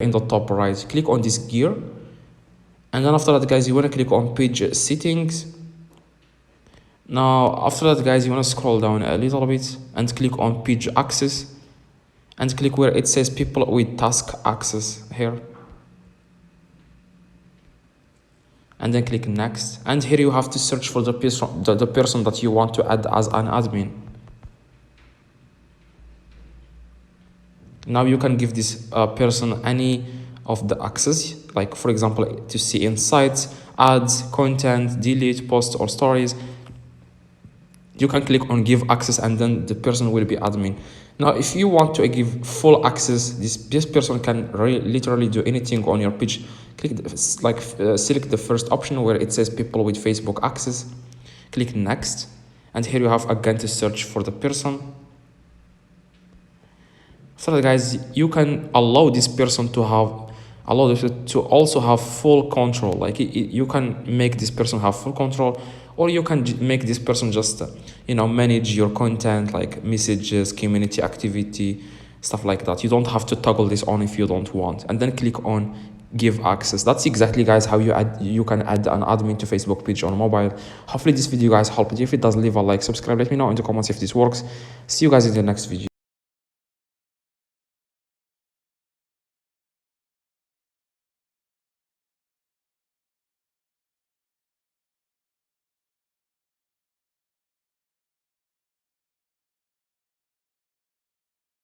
in the top right, click on this gear, and then after that, guys, you want to click on page settings. Now after that, guys, you want to scroll down a little bit and click on page access, and click where it says people with task access here, and then click next. And here you have to search for the person that you want to add as an admin. Now you can give this person any of the access, like for example, to see insights, ads, content, delete, posts or stories. You can click on give access, and then the person will be admin. Now if you want to give full access, this person can literally do anything on your page. Select the first option where it says people with Facebook access, click next, and here you have again to search for the person. So guys, you can allow this person to also have full control. Like you can make this person have full control, or you can make this person just manage your content, like messages, community activity, stuff like that. You don't have to toggle this on if you don't want, and then click on give access. That's exactly, guys, how you can add an admin to Facebook page on mobile. Hopefully this video, guys, helped you. If it does, leave a like, subscribe, let me know in the comments if this works. See you guys in the next video.